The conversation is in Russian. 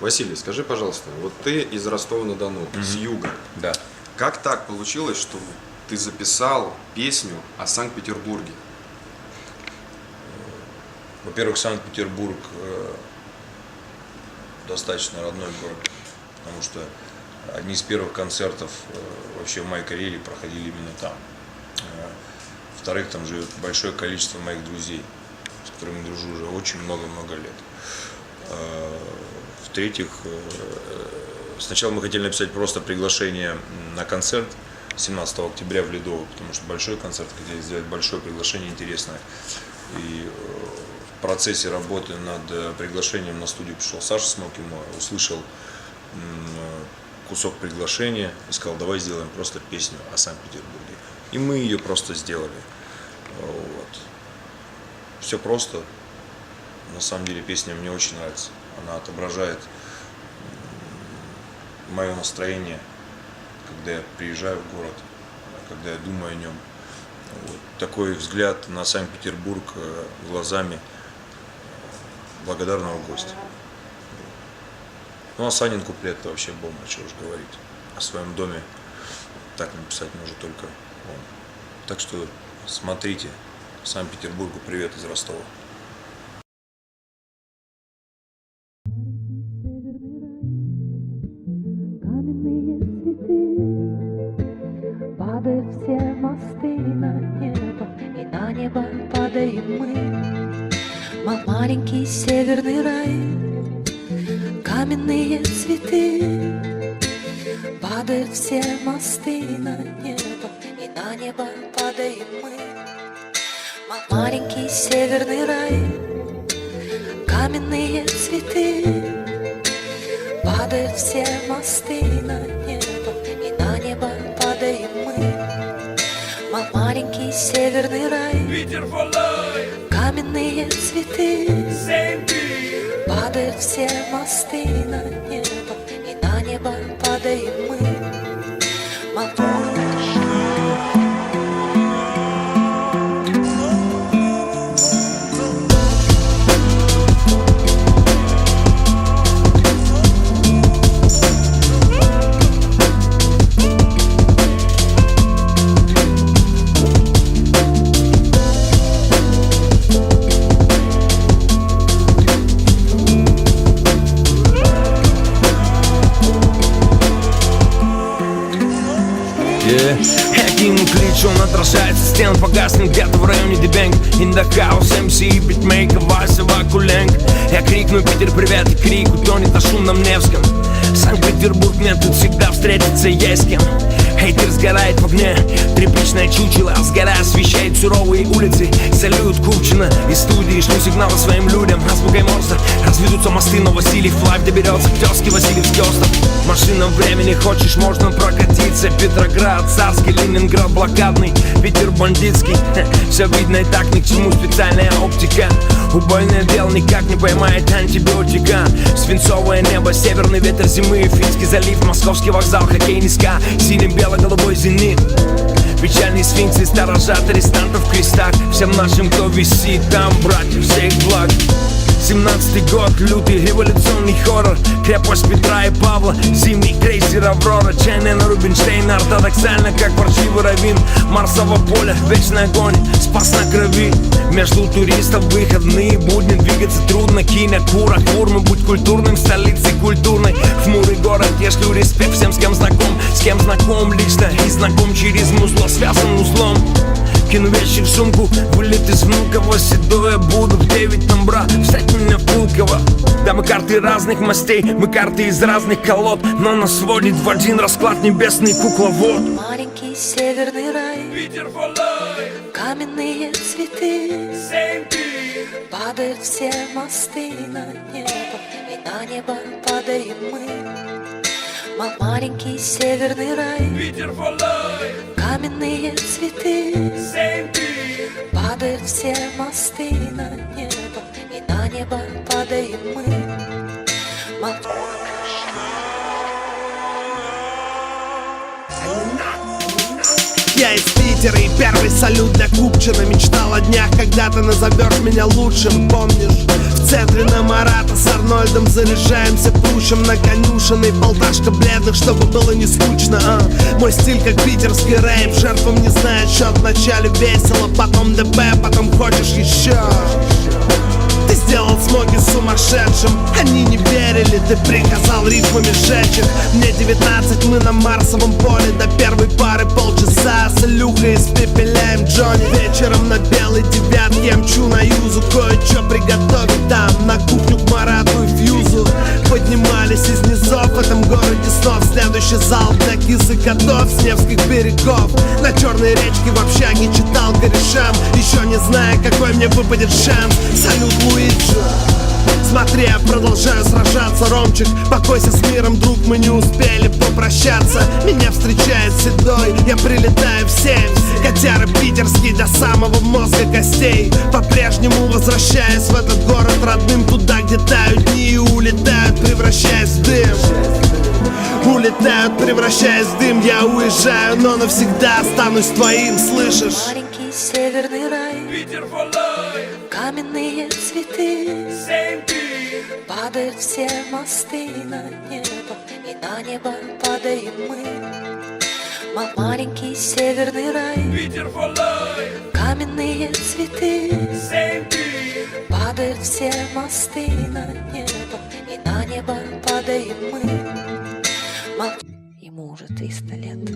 Василий, скажи, пожалуйста, вот ты из Ростова-на-Дону, с юга. Да. Как так получилось, что ты записал песню о Санкт-Петербурге? Во-первых, Санкт-Петербург достаточно родной город, потому что одни из первых концертов вообще в моей карьере проходили именно там. Во-вторых, там живет большое количество моих друзей, с которыми дружу уже очень много-много лет. В-третьих, сначала мы хотели написать просто приглашение на концерт 17 октября в Ледово, потому что большой концерт, хотели сделать большое приглашение интересное. И в процессе работы над приглашением на студию пришел Саша Смолкимо, услышал кусок приглашения и сказал: давай сделаем просто песню о Санкт-Петербурге. И мы ее просто сделали. Вот. Все просто. На самом деле песня мне очень нравится. Она отображает мое настроение, когда я приезжаю в город, когда я думаю о нем. Вот. Такой взгляд на Санкт-Петербург глазами благодарного гостя. Ну а Санин куплет — это вообще бомба, что уж говорить. О своем доме так написать может только он. Так что смотрите, Санкт-Петербургу привет из Ростова. Каменные цветы, падают все мосты на небо, и на небо падаем мы. Маленький северный рай, каменные цветы, падают все мосты на небо, и на небо падаем мы. Маленький северный рай, каменные цветы, падают все мосты на небо, и на небо падаем мы. Маленький северный рай, каменные цветы, падают все мосты на небо, и на небо падаем мы. Каким ключ он отражается, стен погаснет где-то в районе Дебенг. In the house, MC, битмейкер, Вася Вакуленко. Я крикну: Питер, привет, и крик утонет на шумном Невском. Санкт-Петербург, мне тут всегда встретиться есть с кем. Хейтер сгорает в огне, тряпичное чучело, сгорая освещает суровые улицы. Салют Купчино из студии, шлю сигналы своим людям. Азбукой Морзе разведутся мосты, но Васильев лайв доберется к тезке Васильевский остров. Машина времени, хочешь, можно прокатиться. Петроград, Царский, Ленинград, блокадный, Питер бандитский. Все видно и так, ни к чему специальная оптика. Убойное дело никак не поймает антибиотика. Свинцовое небо, северный ветер зимы, Финский залив, Московский вокзал, хоккейный ска, синий-бело-голубой зенит. Печальные сфинксы сторожат арестантов в крестах. Всем нашим, кто висит там, братьев, всех благ. 17-й год, лютый революционный хоррор. Крепость Петра и Павла, зимний крейсер Аврора. Чайнена Рубинштейна, ортодоксально, как паршивый раввин. Марсово поле, вечный огонь, спас на крови. Между туристов выходные будни, двигаться трудно. Кинокура, Курмы, будь культурным, столицей культурной. Хмурый город, я шлю респект всем, с кем знаком лично. И знаком через музло, связан узлом. Кину вещи в сумку, вылет из Внуково. Седое буду в 9 там, брат, встать меня в Пулково. Да, мы карты разных мастей, мы карты из разных колод, но нас сводит в один расклад небесный кукловод. Маленький северный рай, каменные цветы, падают все мосты на небо, и на небо падаем мы. Маленький северный рай, каменные цветы, падают все мосты на небо, и на небо падаем мы. Я из Питера, и первый салют для Купчина. Мечтал о днях, когда ты назовешь меня лучшим, помнишь? В центре на Марата с Арнольдом заряжаемся пущем на конюшенной. Полташка бледных, чтобы было не скучно, Мой стиль как питерский рэп, жертвам не знает счет. Вначале весело, потом ДП, потом хочешь еще. Ты сделал смоги сумасшедшим, они не верили, ты приказал рифмами сжечь их. Мне 19, мы на Марсовом поле, до первой пары полчаса. С Илюхой испепеляем Джонни. Вечером на белой девятке я мчу на юзу, кое-что приготовить там, на кухню к Марату и Фьюзу. Поднимались из низов в этом городе снов. Следующий зал для кис и котов с Невских берегов. На черной речке в общаге читал корешам, еще не зная, какой мне выпадет шанс. Салют, Луиджи. Смотри, я продолжаю сражаться, Ромчик. Покойся с миром, друг, мы не успели попрощаться. Меня встречает седой, я прилетаю в 7. Котяры питерский до самого мозга костей. По-прежнему возвращаясь в этот город родным, туда, где тают дни и улетают, превращаясь в дым. Улетают, превращаясь в дым. Я уезжаю, но навсегда останусь твоим, слышишь? Маленький северный рай, каменные цветы, падают все мосты на небо, и на небо падаем мы. Маленький северный рай, каменные цветы, падают все мосты на небо, и на небо падаем мы. Ему уже 300 лет.